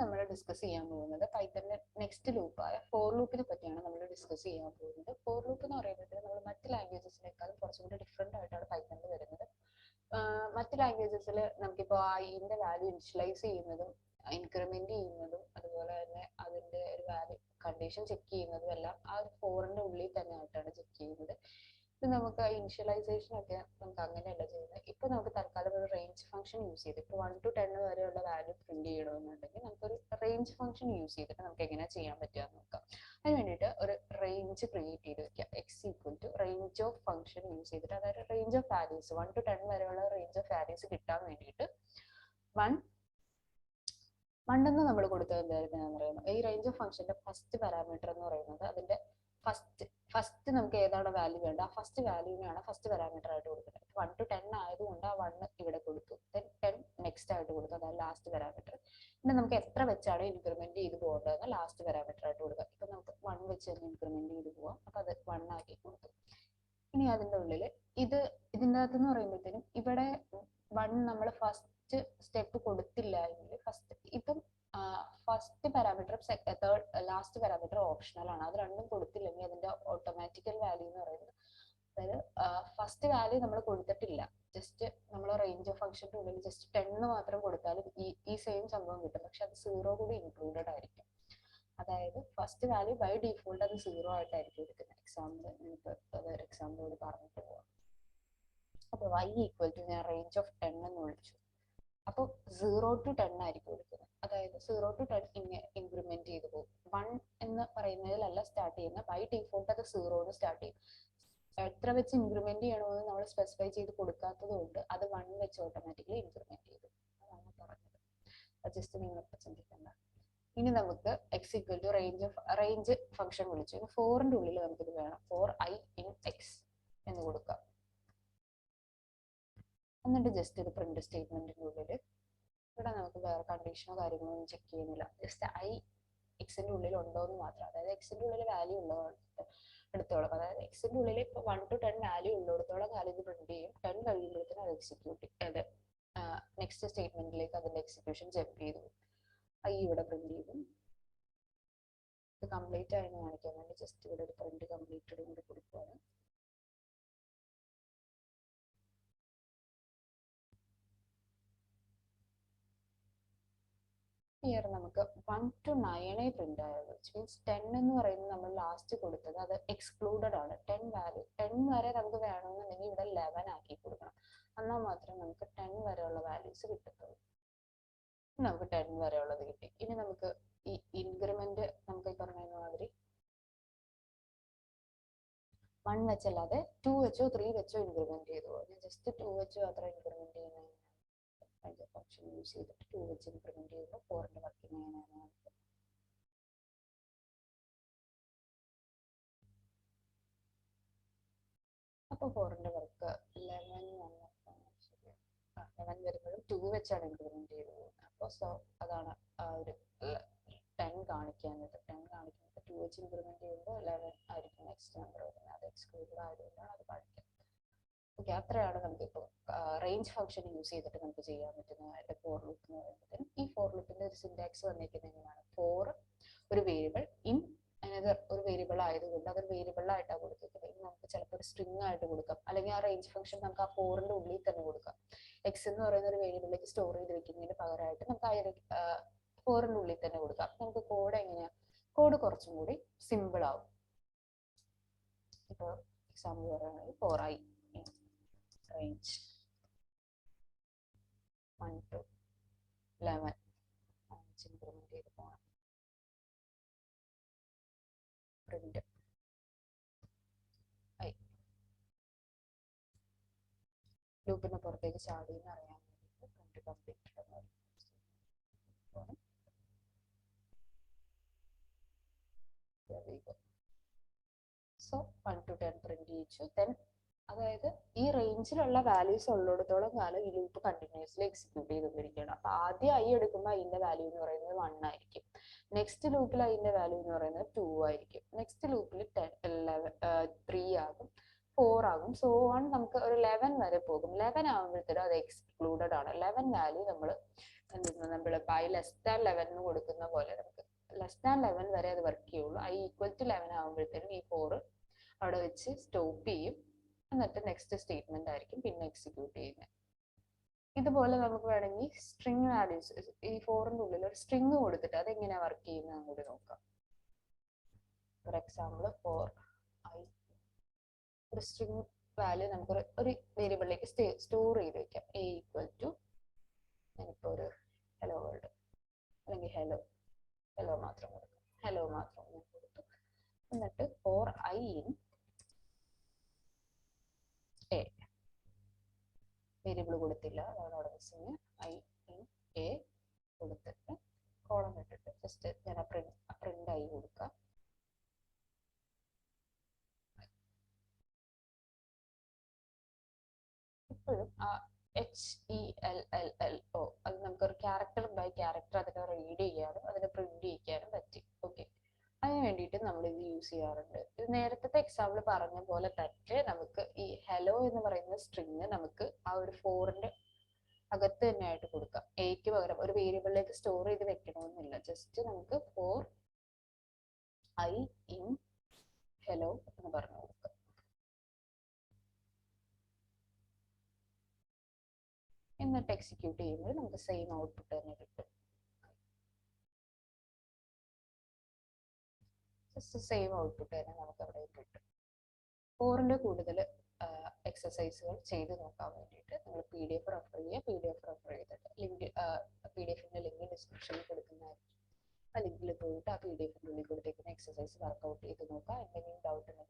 നമ്മൾ ഡിസ്കസ് ചെയ്യാൻ പോകുന്നത് പൈത്തണിന്റെ നെക്സ്റ്റ് ലൂപ്പായ ഫോർ ലൂപ്പിനെ പറ്റിയാണ് നമ്മൾ ഡിസ്കസ് ചെയ്യാൻ പോകുന്നത്. ഫോർ ലൂപ്പ് എന്ന് പറയുന്നത് നമ്മൾ മറ്റ് ലാംഗ്വേജസിനേക്കാളും കുറച്ചും കൂടി ഡിഫറെന്റ് ആയിട്ടാണ് പൈത്തണിൽ വരുന്നത്. മറ്റ് ലാംഗ്വേജസിൽ നമുക്കിപ്പോൾ ഐന്റെ വാല്യൂ ഇനിഷ്യലൈസ് ചെയ്യുന്നതും ഇൻക്രിമെന്റ് ചെയ്യുന്നതും അതുപോലെ തന്നെ അതിന്റെ ഒരു വാല്യൂ കണ്ടീഷൻ ചെക്ക് ചെയ്യുന്നതും എല്ലാം ആ ഒരു ഫോറിന്റെ ഉള്ളിൽ തന്നെ ആയിട്ടാണ് ചെക്ക് ചെയ്യുന്നത്. ഇത് നമുക്ക് ഇനിഷ്യലൈസേഷൻ ഒക്കെ നമുക്ക് അങ്ങനെയല്ല ചെയ്യുന്നത്. ഇപ്പൊ നമുക്ക് തൽക്കാലം ഒരു റേഞ്ച് ഫംഗ്ഷൻ യൂസ് ചെയ്ത് ഇപ്പൊ 1 to 10 വരെയുള്ള വാല്യൂ പ്രിന്റ് ചെയ്യണമെന്നുണ്ടെങ്കിൽ നമുക്കൊരു റേഞ്ച് ഫംഗ്ഷൻ യൂസ് ചെയ്തിട്ട് നമുക്ക് എങ്ങനെ ചെയ്യാൻ പറ്റുക നോക്കാം. അതിന് വേണ്ടിയിട്ട് ഒരു റേഞ്ച് ക്രിയേറ്റ് ചെയ്ത് വെക്കുക. X equal to range of function use ചെയ്തിട്ട്, അതായത് റേഞ്ച് ഓഫ് വാല്യൂസ് 1 to 10 വരെയുള്ള റേഞ്ച് ഓഫ് വാല്യൂസ് കിട്ടാൻ വേണ്ടിയിട്ട് എന്ന് നമ്മൾ കൊടുത്തത് എന്തായിരുന്നു പറയുന്നത്, ഈ റേഞ്ച് ഓഫ് ഫംഗ്ഷന്റെ ഫസ്റ്റ് പാരാമീറ്റർ എന്ന് പറയുന്നത് അതിന്റെ ഫസ്റ്റ് നമുക്ക് ഏതാണ് വാല്യൂ വേണ്ടത്, ആ ഫസ്റ്റ് വാല്യൂവിനാണ് ഫസ്റ്റ് പാരാമീറ്റർ ആയിട്ട് കൊടുക്കുന്നത്. 1 to 10 ആയതുകൊണ്ട് ആ 1 ഇവിടെ കൊടുത്തു, 10 നെക്സ്റ്റ് ആയിട്ട് കൊടുത്തു, അതാണ് ലാസ്റ്റ് പാരാമീറ്റർ. പിന്നെ നമുക്ക് എത്ര വെച്ചാണ് ഇൻക്രിമെന്റ് ചെയ്ത് പോകേണ്ടതെന്ന് ലാസ്റ്റ് പാരാമീറ്റർ ആയിട്ട് കൊടുക്കുക. ഇപ്പൊ നമുക്ക് 1 വെച്ച് ഇൻക്രിമെന്റ് ചെയ്ത് പോവാം, അപ്പൊ അത് 1 ആക്കി കൊടുത്തു. ഇനി അതിന്റെ ഉള്ളിൽ ഇതിൻ്റെ അകത്ത് എന്ന് പറയുമ്പോഴത്തേനും ഇവിടെ 1 നമ്മൾ ഫസ്റ്റ് സ്റ്റെപ്പ് കൊടുത്തില്ല എങ്കിൽ ഇപ്പം first parameter last parameter optional ആണ്. അത് രണ്ടും കൊടുത്തില്ലെങ്കിൽ അതിന്റെ ഓട്ടോമാറ്റിക്കൽ വാല്യൂ എന്ന് പറയുന്നത്, അതായത് ഫസ്റ്റ് വാല്യൂ നമ്മൾ കൊടുത്തിട്ടില്ല, ജസ്റ്റ് നമ്മൾ റേഞ്ച് ഓഫ് ഫംഗ്ഷന്റെ ഉള്ളിൽ ജസ്റ്റ് 10 മാത്രം കൊടുത്താലും ഈ സെയിം സംഭവം കിട്ടും. പക്ഷെ അത് 0 കൂടി ഇൻക്ലൂഡഡ് ആയിരിക്കും. അതായത് ഫസ്റ്റ് വാല്യൂ ബൈ ഡിഫോൾട്ട് അത് 0 ആയിട്ടായിരിക്കും എടുക്കുന്നത്. എക്സാമ്പിൾ നിങ്ങൾക്ക് അതൊരു എക്സാമ്പിളോട് പറഞ്ഞിട്ട് പോവാം. അപ്പൊ y ഈക്വൽ ടു ഞാൻ റേഞ്ച് ഓഫ് 10 എന്ന് വിളിച്ചു, അപ്പോൾ 0 to 10 ആയിരിക്കും എടുക്കുന്നത്. അതായത് 0 to 10 ഇൻക്രിമെന്റ് ചെയ്ത് പോകും. 1 എന്ന് പറയുന്നതിലല്ല സ്റ്റാർട്ട് ചെയ്യുന്നത്, ബൈ ഡിഫോൾട്ട് അത് 0 സ്റ്റാർട്ട് ചെയ്യും. എത്ര വെച്ച് ഇൻക്രിമെന്റ് ചെയ്യണമെന്ന് നമ്മൾ സ്പെസിഫൈ ചെയ്ത് കൊടുക്കാത്തത് കൊണ്ട് അത് 1 വെച്ച് ഓട്ടോമാറ്റിക്കലി ഇൻക്രിമെന്റ് ചെയ്തു. അതാണ് പറഞ്ഞത്. അത് ജസ്റ്റ് നിങ്ങളിപ്പോൾ ചിന്തിക്കേണ്ട. ഇനി നമുക്ക് x equal to range function വിളിച്ചു. 4ന്റെ ഉള്ളിൽ നമുക്കിത് വേണം, 4i in x എന്ന് കൊടുക്കാം. എന്നിട്ട് ജസ്റ്റ് ഒരു പ്രിന്റ് സ്റ്റേറ്റ്മെന്റിന്റെ ഉള്ളിൽ ഇവിടെ നമുക്ക് വേറെ കണ്ടീഷനോ കാര്യങ്ങളോ ഒന്നും ചെക്ക് ചെയ്യുന്നില്ല, ജസ്റ്റ് എക്സിന്റെ ഉള്ളിൽ ഉണ്ടോ എന്ന് മാത്രം. അതായത് എക്സിന്റെ ഉള്ളിൽ വാല്യൂ എടുത്തോളം, അതായത് എക്സിന്റെ ഉള്ളിൽ ഇപ്പൊ 1 to 10 വാല്യൂ ഉള്ളിടത്തോളം കാലം ഇത് പ്രിന്റ് ചെയ്യും. 10 കഴിയുമ്പോഴത്തേനും അത് എക്സിക്യൂട്ട് നെക്സ്റ്റ് സ്റ്റേറ്റ്മെന്റിലേക്ക് അതിന്റെ എക്സിക്യൂഷൻ ജമ്പ് ചെയ്തു. ഇവിടെ പ്രിന്റ് ചെയ്തു. ഇത് കംപ്ലീറ്റ് ആയെന്ന് കാണിക്കാൻ വേണ്ടി ജസ്റ്റ് ഇവിടെ ഒരു പ്രിന്റ് കംപ്ലീറ്റഡ് കൂടി കൊടുക്കുകയാണ്. ഹിയർ നമുക്ക് 1 to 9 പ്രിന്റ് ആയത്, വിച്ച് മീൻസ് 10 എന്ന് പറയുന്നത് നമ്മൾ ലാസ്റ്റ് കൊടുത്തത് അത് എക്സ്ക്ലൂഡഡ് ആണ്. 10 വാല്യൂ 10 വരെ നമുക്ക് വേണമെന്നുണ്ടെങ്കിൽ ഇവിടെ 11 ആക്കി കൊടുക്കണം, എന്നാൽ മാത്രമേ നമുക്ക് 10 വരെയുള്ള വാല്യൂസ് കിട്ടത്തുള്ളൂ. നമുക്ക് 10 വരെ ഉള്ളത് കിട്ടി. ഇനി നമുക്ക് ഈ ഇൻക്രിമെന്റ് നമുക്ക് പറഞ്ഞ മാതിരി 1 വെച്ചല്ലാതെ 2 വെച്ചോ 3 വെച്ചോ ഇൻക്രിമെന്റ് ചെയ്തു. ജസ്റ്റ് 2 വെച്ചോ അത്ര ഇൻക്രിമെന്റ് ചെയ്യുന്ന ഫംഗ്ഷൻ യൂസ് ചെയ്തിട്ട് 2 വെച്ച് ഇൻക്രിമെന്റ് ചെയ്യുമ്പോൾ 4ന്റെ വർക്കിംഗ് എങ്ങനെയാണ്. അപ്പൊ 4ന്റെ വർക്ക് 11 വരുമ്പോഴും 2 വെച്ചാണ് ഇൻക്രിമെന്റ് ചെയ്ത് പോകുന്നത്. അപ്പോൾ സോ അതാണ് ആ ഒരു 10 കാണിക്കുന്നത്. 10 കാണിക്കുന്നത് 2 വെച്ച് ഇൻക്രിമെന്റ് ചെയ്യുമ്പോൾ 11 ആയിരിക്കും നെക്സ്റ്റ് നമ്പർ വരുന്നത്. അത് എക്സ്ക്ലൂഡഡ് ആയതുകൊണ്ടാണ് അത് കാണിക്കുന്നത്. ഓക്കെ, അത്രയാണ് നമുക്കിപ്പോൾ റേഞ്ച് ഫംഗ്ഷൻ യൂസ് ചെയ്തിട്ട് നമുക്ക് ചെയ്യാൻ പറ്റുന്ന ഫോർ ലൂപ്പ് എന്ന് പറയുന്നത്. ഈ ഫോർ ലൂപ്പിന്റെ ഒരു സിന്റാക്സ് വന്നിരിക്കുന്നത് എങ്ങനെയാണ്, ഫോർ ഒരു വേരിയബിൾ ഇൻ അനദർ ഒരു വേരിയബിൾ ആയതുകൊണ്ട് അതൊരു വേരിയബിളായിട്ടാണ് കൊടുത്തിരിക്കുന്നത്. നമുക്ക് ചിലപ്പോൾ ഒരു സ്ട്രിംഗ് ആയിട്ട് കൊടുക്കാം, അല്ലെങ്കിൽ ആ റേഞ്ച് ഫംഗ്ഷൻ നമുക്ക് ആ 4ന്റെ ഉള്ളിൽ തന്നെ കൊടുക്കാം. എക്സ് എന്ന് പറയുന്ന ഒരു വേരിയബിളിലേക്ക് സ്റ്റോർ ചെയ്ത് വെക്കുന്നതിന് പകരമായിട്ട് നമുക്ക് ആ 4ന്റെ ഉള്ളിൽ തന്നെ കൊടുക്കാം. നമുക്ക് കോഡ് എങ്ങനെയാ, കോഡ് കുറച്ചും കൂടി സിമ്പിൾ ആവും. ഇപ്പോൾ എക്സാമ്പിൾ പറയുകയാണെങ്കിൽ 4i range 1 to 11 ഇൻക്രിമെന്റ് ചെയ്ത് പോകണം. പ്രിന്റ് ലൂപ്പിന് പുറത്തേക്ക് ചാടി എന്ന് അറിയാൻ വേണ്ടിയിട്ട് പ്രിന്റ് കംപ്ലീറ്റ് എന്ന് പറയും. സോ 1 to 10 പ്രിന്റ് ചെയ്യിച്ചു. ദെൻ അതായത് ഈ റേഞ്ചിലുള്ള വാല്യൂസ് ഉള്ളിടത്തോളം കാലം ഈ ലൂപ്പ് കണ്ടിന്യൂസ്ലി എക്സിക്യൂട്ട് ചെയ്തുകൊണ്ടിരിക്കുകയാണ്. അപ്പൊ ആദ്യം ഐ എടുക്കുമ്പോൾ അതിന്റെ വാല്യൂ എന്ന് പറയുന്നത് 1 ആയിരിക്കും. നെക്സ്റ്റ് ലൂപ്പിൽ അതിന്റെ വാല്യൂ എന്ന് പറയുന്നത് 2 ആയിരിക്കും. നെക്സ്റ്റ് ലൂപ്പിൽ 3 ആകും. 4 ആകും. സോ ഓൺ നമുക്ക് ഒരു 11 വരെ പോകും. 11 ആകുമ്പോഴത്തേനും അത് എക്സ്ക്ലൂഡഡ് ആണ്. 11 വാല്യൂ നമ്മൾ ബൈ ലെസ് ദാൻ 11 എന്ന് കൊടുക്കുന്ന പോലെ നമുക്ക് ലെസ് ദാൻ 11 വരെ അത് വർക്ക് ചെയ്യുള്ളൂ. ഐ ഈക്വൽ ടു 11 ആകുമ്പോഴത്തേനും ഈ 4 അവിടെ വെച്ച് സ്റ്റോപ്പ് ചെയ്യും. എന്നിട്ട് നെക്സ്റ്റ് സ്റ്റേറ്റ്മെന്റ് ആയിരിക്കും പിന്നെ എക്സിക്യൂട്ട് ചെയ്യുന്നത്. ഇതുപോലെ നമുക്ക് വേണമെങ്കിൽ സ്ട്രിങ് വാല്യൂസ് ഈ 4ന്റെ ഉള്ളിൽ ഒരു സ്ട്രിങ് കൊടുത്തിട്ട് അതെങ്ങനെയാണ് വർക്ക് ചെയ്യുന്നത് കൂടി നോക്കാം. ഫോർ എക്സാമ്പിൾ ഫോർ ഐ ഒരു സ്ട്രിങ് വാല്യൂ നമുക്ക് ഒരു വേരിയബിളിലേക്ക് സ്റ്റോർ ചെയ്ത് വെക്കാം. എ ഈക്വൽ ടു ഞാനിപ്പോ ഒരു ഹലോ വേൾഡ് അല്ലെങ്കിൽ ഹലോ മാത്രം കൊടുക്കും. ഹലോ മാത്രം കൊടുത്തു. എന്നിട്ട് for i in a variable കൊടുത്തില്ല, അതാണ് അവിടെ മിസ്സിങ്. ഐ ഇൻ എ കൊടുത്തിട്ട് കോളം ഇട്ടിട്ട് ജസ്റ്റ് ഞാൻ പ്രിന്റ് ആയി കൊടുക്കാം. ഇപ്പോഴും ആ HELLLO അത് നമുക്കൊരു ക്യാരക്ടർ ബൈ ക്യാരക്ടർ അതിനെ റീഡ് ചെയ്യാനും അതിനെ പ്രിന്റ് ചെയ്യിക്കാനും പറ്റി. ഓക്കെ, അതിന് വേണ്ടിയിട്ട് നമ്മൾ ഇത് യൂസ് ചെയ്യാറുണ്ട്. ഇത് നേരത്തെ എക്സാമ്പിൾ പറഞ്ഞ പോലെ തന്നെ നമുക്ക് ഈ ഹലോ എന്ന് പറയുന്ന സ്ട്രിങ് നമുക്ക് ആ ഒരു 4ന്റെ അകത്ത് തന്നെ ആയിട്ട് കൊടുക്കാം. എക്ക് പകരം ഒരു വേരിയബിളിലേക്ക് സ്റ്റോർ ചെയ്ത് വെക്കണമെന്നില്ല. ജസ്റ്റ് നമുക്ക് ഫോർ ഐ ഇൻ ഹലോ എന്ന് പറഞ്ഞു കൊടുക്കാം. എന്നിട്ട് എക്സിക്യൂട്ട് ചെയ്യുമ്പോൾ നമുക്ക് സെയിം ഔട്ട്പുട്ട് തന്നെ കിട്ടും. ജസ്റ്റ് സെയിം ഔട്ട്പുട്ട് തന്നെ നമുക്ക് അവിടെ കിട്ടും. 4ന്റെ കൂടുതൽ എക്സസൈസുകൾ ചെയ്ത് നോക്കാൻ വേണ്ടിയിട്ട് നിങ്ങൾ PDF റെഫർ ചെയ്യുക. PDF റെഫർ ചെയ്തിട്ട് ലിങ്ക് PDFന്റെ ലിങ്ക് ഡിസ്ക്രിപ്ഷനിൽ കൊടുക്കുന്നതായിരിക്കും. ആ ലിങ്കിൽ പോയിട്ട് ആ PDFന്റെ ഉള്ളിൽ കൊടുത്തേക്കുന്ന എക്സസൈസ് വർക്ക്ഔട്ട് ചെയ്ത് നോക്കുക. എന്തെങ്കിലും ഡൗട്ട് ഉണ്ടെങ്കിൽ